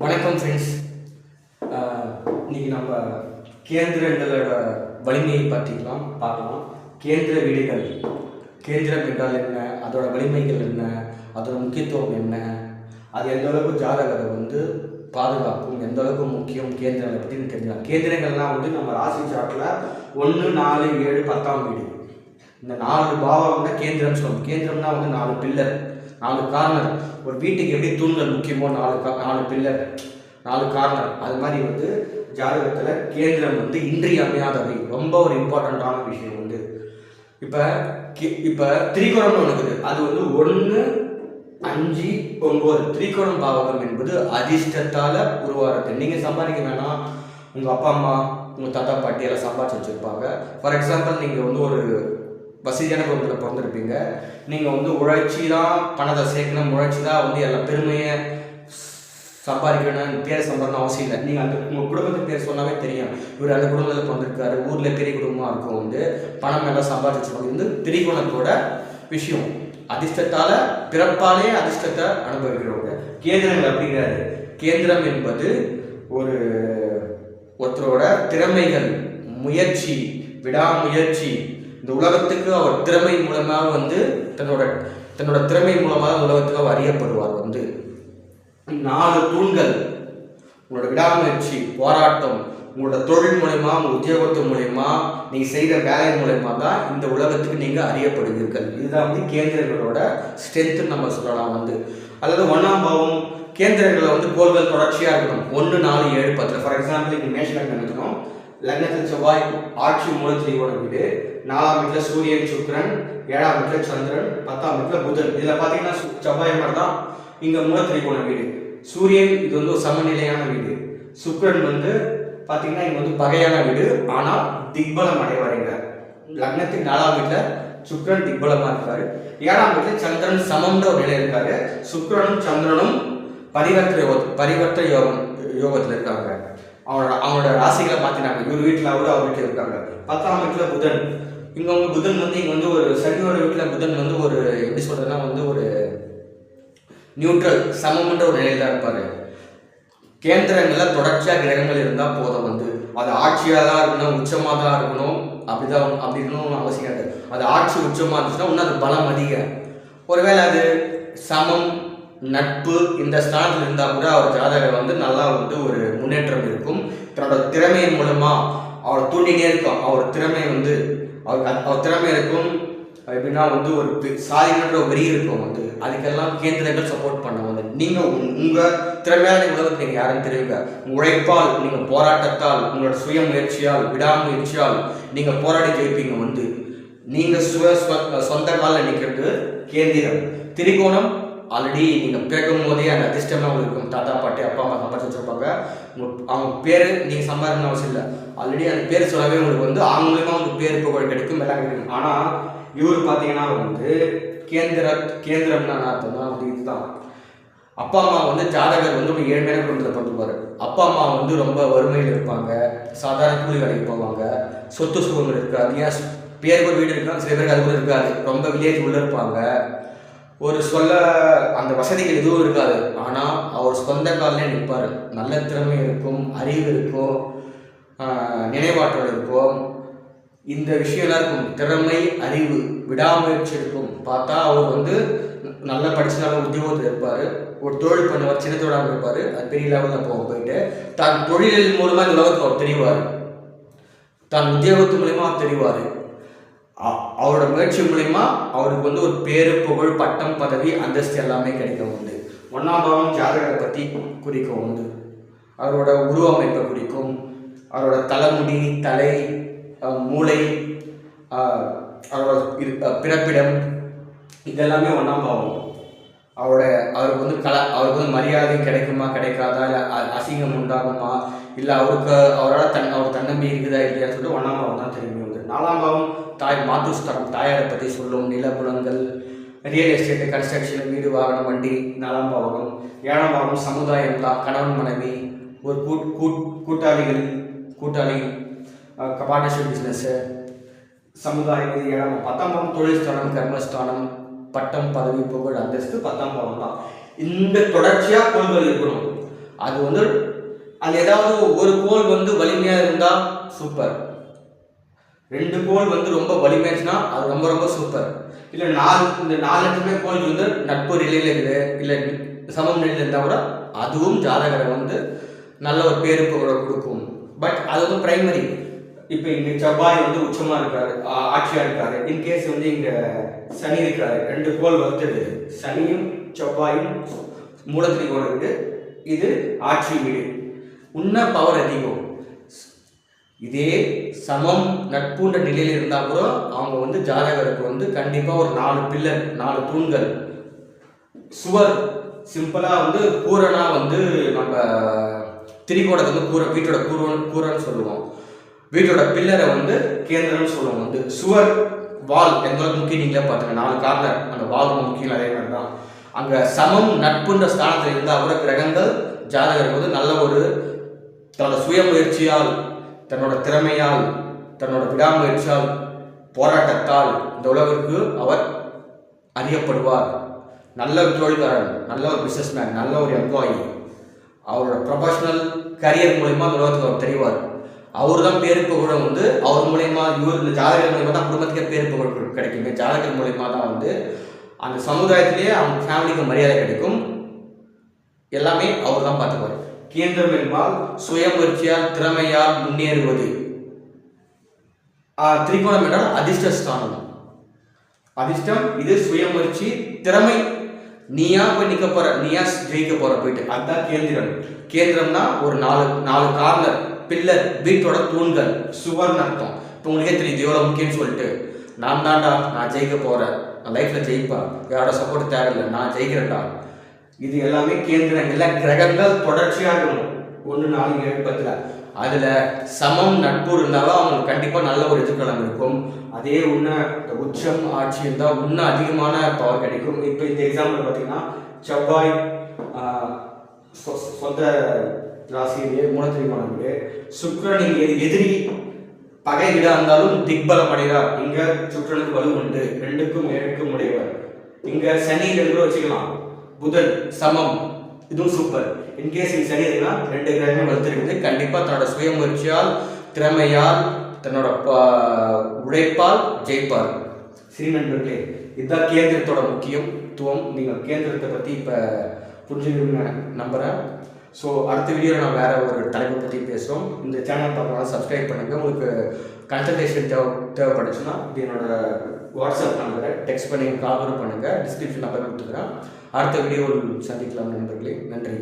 வணக்கம் ஃப்ரெண்ட்ஸ். இன்றைக்கி நம்ம கேந்திரங்களோட வலிமையை பார்க்கலாம். கேந்திர வீடுகள், கேந்திரம் என்றால் என்ன, அதோட வலிமைகள் என்ன, அதோட முக்கியத்துவம் என்ன, அது எந்த அளவுக்கு ஜாதகரை பாதுகாக்கும், எந்த அளவுக்கு முக்கியம் கேந்திரங்களை பற்றி தெரிஞ்சுக்கலாம். கேந்திரங்கள்லாம் நம்ம ராசி சாட்டில் 1, 4, 7, 10ஆம் வீடு, இந்த 4 பாவம் தான் கேந்திரம் சொல்லுவோம். கேந்திரம்னா 4 பில்லர், 4 கார்னர். ஒரு வீட்டுக்கு எப்படி தூண்கள் முக்கியமோ 4 பில்லர், 4 கார்னர், அது மாதிரி ஜாதகத்தில் கேந்திரம் இன்றியமையாதவை, ரொம்ப ஒரு இம்பார்ட்டண்ட்டான விஷயம். இப்போ திரிகோணம்னு ஒன்று இருக்குது. அது 1, 5, 9 திரிகோணம் பாவகம் என்பது அதிர்ஷ்டத்தால் உருவாகிறது. நீங்கள் சம்பாதிக்க வேணாம், உங்கள் அப்பா அம்மா உங்கள் தாத்தா பாட்டி எல்லாம் சம்பாதிச்சு வச்சுருப்பாங்க. ஃபார் எக்ஸாம்பிள் நீங்கள் ஒரு வசதியான குடும்பத்தில் பிறந்திருப்பீங்க. நீங்கள் உழைச்சி தான் பணத்தை சேர்க்கணும், உழைச்சி தான் எல்லா பெருமையை சம்பாதிக்கணும், பேரை சம்பாதிக்கணும் அவசியம் இல்லை. நீங்கள் உங்கள் குடும்பத்துக்கு பேர் சொன்னாவே தெரியும், இவர் அந்த குடும்பத்தில் பிறந்திருக்காரு, ஊரில் பெரிய குடும்பமாக இருக்கும், பணம் எல்லாம் சம்பாதிச்சு வச்சுருவாங்க. திரிகோணத்தோட விஷயம். அதிர்ஷ்டத்தால் பிறப்பாலே அதிர்ஷ்டத்தை அனுபவிக்கிறவங்க. கேந்திரங்கள் அப்படிங்கிறாரு. கேந்திரம் என்பது ஒருத்தரோட திறமைகள், முயற்சி, விடாமுயற்சி, இந்த உலகத்துக்கு அவர் திறமை மூலமாக தன்னோட திறமை மூலமாக உலகத்துக்கு அவர் அறியப்படுவார். 4 தூண்கள், உங்களோட விடாமுயற்சி, போராட்டம், உங்களோட தொழில் மூலயமா, உங்கள் உத்தியோகத்து மூலயமா, நீங்கள் செய்கிற வேலை மூலயமா தான் இந்த உலகத்துக்கு நீங்கள் அறியப்படுவீர்கள். இதுதான் கேந்திரங்களோட ஸ்ட்ரென்த்துன்னு நம்ம சொல்லலாம். அதாவது 1ஆம் பாவம் கேந்திரங்களில் கோள்கள் தொடர்ச்சியாக இருக்கணும். 1, 4, 7, 10. ஃபார் எக்ஸாம்பிள் இங்கே மேஷ லக்னம் இருக்கணும். லக்னத்தில் செவ்வாய் ஆட்சி மூல திரிகோண வீடு, 4ஆம் வீட்டில் சூரியன் சுக்கிரன், 7ஆம் வீட்டில் சந்திரன், 10ஆம் வீட்டில் புதன். இதில் பார்த்தீங்கன்னா செவ்வாய் மாதிரி தான் இங்கே மூல திரிகோண வீடு. சூரியன் இது ஒரு சமநிலையான வீடு. சுக்கிரன் பார்த்தீங்கன்னா இங்கே பகையான வீடு, ஆனால் திக்பலம் அடைவாருங்க. லக்னத்துக்கு 4ஆம் வீட்டில் சுக்கிரன் திக்பலமாக இருக்காரு. 7ஆம் வீட்டில் சந்திரன் சமம்ன்ற ஒரு நிலை இருக்காரு. சுக்கிரனும் சந்திரனும் பரிவர்த்த யோகத்தில் இருக்காங்க. அவனோட ராசிகளை மாற்றினாங்க. இவர் வீட்டில் அவர் வீட்டில் இருக்காங்க. 10ஆம் வீட்டில் புதன். இங்கே புதன் இங்கே ஒரு சனியோட வீட்டில் புதன் ஒரு எப்படி சொல்கிறதுனா ஒரு நியூட்ரல் சமம்ன்ற ஒரு நிலையில் தான் இருப்பார். கேந்திரங்களில் தொடர்ச்சியாக கிரகங்கள் இருந்தால் போதும். அது ஆட்சியாக தான் இருக்கணும், உச்சமாக தான் இருக்கணும், அப்படி இருக்கணும்னு அவசியம் இல்லை. அது ஆட்சி உச்சமாக இருந்துச்சுன்னா இன்னும் அது பலம் அதிக. ஒருவேளை அது சமம், நட்பு இந்த ஸ்தானத்தில் இருந்தால் கூட அவர் ஜாதகர் நல்லா ஒரு முன்னேற்றம் இருக்கும். தன்னோட திறமையின் மூலமா அவர் தூண்டினே இருக்கும். அவர் திறமை அவர் திறமை இருக்கும். எப்படின்னா ஒரு சாதிக்கின்ற வெறி இருக்கும். அதுக்கெல்லாம் கேந்திரங்கள் சப்போர்ட் பண்ண நீங்கள் உங்கள் திறமையான உலகத்தை நீங்கள் யாரும் தெரியுங்க. உழைப்பால், நீங்கள் போராட்டத்தால், உங்களோட சுய முயற்சியால், விடாமுயற்சியால் நீங்கள் போராடி ஜெயிப்பீங்க. நீங்கள் சொந்த காலில் நிற்கிறது கேந்திரம். திரிகோணம் ஆல்ரெடி நீங்கள் பிறக்கும் போதே அந்த அதிர்ஷ்டமாக உங்களுக்கு இருக்கும். தாத்தா பாட்டி அப்பா அம்மா சம்பாதிச்சு வச்சுருப்பாங்க. அவங்க பேர் நீங்கள் சம்பாதிக்கணும் அவசியம் இல்லை. ஆல்ரெடி அந்த பேர் சொல்லவே உங்களுக்கு அவங்க மூலமாக பேர் புகழ் கிடைக்கும், எல்லாம் கிடைக்கும். ஆனால் இவர் பார்த்தீங்கன்னா கேந்திரம்னா அர்த்தம் தான் இதுதான். அப்பா அம்மா ஜாதகர் ஒரு ஏழ்மையான குடும்பத்தில் பிறந்துப்பாரு. அப்பா அம்மா ரொம்ப வறுமையில் இருப்பாங்க, சாதாரண கூலி வேலைக்கு போவாங்க, சொத்து சுகங்கள் இருக்காது. ஏன் பேருக்கு ஒரு வீடு இருக்காங்க, சில பேருக்கு அது கூட இருக்காது, ரொம்ப வில்லேஜ் உள்ள இருப்பாங்க. அந்த வசதிகள் எதுவும் இருக்காது. ஆனால் அவர் சொந்த காலிலே நிற்பார். நல்ல திறமை இருக்கும், அறிவு இருக்கும், நினைவாற்றல் இருக்கும், இந்த விஷயம்லாம் இருக்கும். திறமை, அறிவு, விடாமுயற்சி இருக்கும். பார்த்தா அவர் நல்லா படிச்சுனாலும் உத்தியோகத்தில் இருப்பார். ஒரு தொழில் பண்ணுவார், சின்ன தொழிலாக இருப்பார். அது பெரிய லெவலில் போயிட்டு தான் தொழில் மூலமாக இந்த உலகத்தில் அவர் தெரிவார். தான் உத்தியோகத்து மூலயமா அவர் தெரிவார். அவரோட முயற்சி மூலயமா அவருக்கு ஒரு பேரு, புகழ், பட்டம், பதவி, அந்தஸ்து எல்லாமே கிடைக்கும். 1ஆம் பாவம் ஜாதகரை பற்றி குறிக்கும். அவரோட உருவமைப்பை குறிக்கும். அவரோட தலைமுடி, தலை, மூளை, அவரோட பிறப்பிடம், இதெல்லாமே 1ஆம் பாவம். அவருக்கு மரியாதை கிடைக்குமா, கிடைக்காதா, இல்லை அசிங்கம் உண்டாகுமா, இல்லை அவரால் அவர் தன்னம்பிக்கை இருக்குதா இல்லையான்னு சொல்லிட்டு 1ஆம் பாவம் தான் தெரியும். 4ஆம் பாவம் மாற்றுஸ்தலம், தாயாரை பற்றி சொல்லும். நிலபுலங்கள், ரியல் எஸ்டேட்டு, கன்ஸ்ட்ரக்ஷன், வீடு, வாகனம், வண்டி 4ஆம் பாவகம். 7ஆம் பாவம் சமுதாயம் தான், கணவன் மனைவி, ஒரு கூட்டாளி, பார்ட்னர்ஷிப் பிஸ்னஸ்ஸு, சமுதாயம். 7ஆம் 10ஆம் பாவம் தொழில் ஸ்தானம், கர்மஸ்தானம், பட்டம், பதவி, புகழ், அந்தஸ்து 10ஆம் பாவம் தான். இந்த தொடர்ச்சியாக கோள்கள் இருக்கணும். அது வந்து அது ஏதாவது ஒரு கோள் வந்து வலிமையாக இருந்தால் சூப்பர், 2 கோள் வந்து ரொம்ப வலிமையாச்சுன்னா அது ரொம்ப ரொம்ப சூப்பர். இல்லை இந்த 4 இடத்துமே கோள் வந்து நட்பு நிலையில் இருக்குது, இல்லை சமம் நிலையில் இருந்தால் கூட அதுவும் ஜாதகரை வந்து நல்ல ஒரு பேரு கொடுக்கும். பட் அது வந்து பிரைமரி. இப்போ இங்கே செவ்வாய் வந்து உச்சமாக இருக்காரு, ஆட்சியாக இருக்காரு. இன்கேஸ் வந்து இங்கே சனி இருக்காரு, 2 கோள் வருது, சனியும் செவ்வாயும் மூலத்திரிகோணம் இருக்கு, இது ஆட்சி வீடு, இன்னும் பவர் அதிகம். இதே சமம் நட்புன்ற நிலையில் இருந்தால் கூட அவங்க வந்து ஜாதகருக்கு வந்து கண்டிப்பாக ஒரு 4 பில்லர், 4 தூண்கள், சுவர், சிம்பிளாக வந்து கூரனா வந்து நம்ம திரிகோணத்தை வந்து வீட்டோட கூரன்னு சொல்லுவோம். வீட்டோட பில்லரை வந்து கேந்திரம்னு சொல்லுவோம். வந்து சுவர், வால் எந்த அளவுக்கு முக்கியம் நீங்களே பார்த்துங்க. 4 கார்னர் அந்த வால் முக்கியம். அதே மாதிரி தான் அங்கே சமம் நட்புன்ற ஸ்தானத்தில் இருந்தால் கூட கிரகங்கள் ஜாதகருக்கு வந்து நல்ல ஒரு தன்னோட சுய முயற்சியால், தன்னோட திறமையால், தன்னோட விடாமுயற்சியால், போராட்டத்தால் இந்த உலகிற்கு அவர் அறியப்படுவார். நல்ல தொழில்காரன், நல்ல ஒரு பிஸ்னஸ்மேன், நல்ல ஒரு எம்ப்ளாயி, அவரோட ப்ரொஃபஷனல் கரியர் மூலயமா இந்த உலகத்துக்கு அவர் தெரிவார். அவர் தான் பேரு புகழும் வந்து அவர் மூலயமா, இந்த ஜாதகர் மூலயமா தான் குடும்பத்துக்கே பேரு புகழ் கிடைக்குமே. ஜாதகர் மூலயமா தான் வந்து அந்த சமுதாயத்திலேயே அவங்க ஃபேமிலிக்கு மரியாதை கிடைக்கும். எல்லாமே அவர் தான் பார்த்துக்குவார். கேந்திரம் என்பால் சுய முயற்சியால், திறமையால் முன்னேறுவது. திரிகோணம் என்றால் அதிர்ஷ்டஸ்தானம். அதிர்ஷ்டம், இது சுய முயற்சி, திறமை. நீயா போய் நிற்க போற, நீயா ஜெயிக்க போற போயிட்டு, அதுதான் கேந்திரம். கேந்திரம்னா ஒரு 4 கார்னர், பில்லர், வீட்டோட தூண்கள், சுவர்னு அர்த்தம். இப்போ உங்களுக்கே தெரியுது எவ்வளோ முக்கியம்னு சொல்லிட்டு. நான் தான்டா, நான் ஜெயிக்க போறேன், நான் லைஃப்ல ஜெயிப்பேன், யாரோட சப்போர்ட் தேவையில்லை, நான் ஜெயிக்கிறேன்டா. இது எல்லாமே கேந்திரம். எல்லா கிரகங்கள் தொடர்ச்சியாக இருக்கணும். 1, 4, 7, 10. அதில் சமம் நட்பு இருந்தாலும் அவங்களுக்கு கண்டிப்பாக நல்ல ஒரு எதிர்காலம் இருக்கும். அதே இந்த உச்சம் ஆட்சி இருந்தால் இன்னும் அதிகமான பவர் கிடைக்கும். இப்போ இந்த எக்ஸாம்பிள் பார்த்தீங்கன்னா செவ்வாய் சொந்த ராசியிலேயே மூலத்திரிகோணம் வீடு, சுக்கிரன் இங்கே எதிரி பகை வீடாக இருந்தாலும் திக்பலம் அடைகிறார். இங்கே சுக்கிரனுக்கு வலு உண்டு, 2க்கும் 7க்கும் உடையவர். இங்கே சனி 2 வச்சுக்கலாம். புதன் சமம், இதுவும் சூப்பர். இன்கேஸ் இங்கே சனி இருக்குன்னா 2 கிரகங்கள் வலுத்திருக்குது. கண்டிப்பாக தன்னோட சுய முயற்சியால், திறமையால், தன்னோட உழைப்பால் ஜெயிப்பார். ஸ்ரீநண்பர்களே, இதுதான் கேந்திரத்தோட முக்கியத்துவம். நீங்கள் கேந்திரத்தை பற்றி இப்போ புரிஞ்சுக்கணும்னு நம்புகிறேன். ஸோ அடுத்த வீடியோவில் நான் வேறு ஒரு தலைப்பை பற்றி பேசுகிறோம். இந்த சேனல் பார்க்கலாம், சப்ஸ்கிரைப் பண்ணுங்கள். உங்களுக்கு கன்சல்டேஷன் தேவைப்பட்டுச்சுன்னா இது என்னோட வாட்ஸ்அப் நம்பரை டெக்ஸ்ட் பண்ணி கால் பண்ணுங்கள். டிஸ்கிரிப்ஷன் நம்பர் கொடுத்துக்கிறேன். அடுத்த வீடியோவில் சந்திக்கலாம் நண்பர்களே. நன்றி.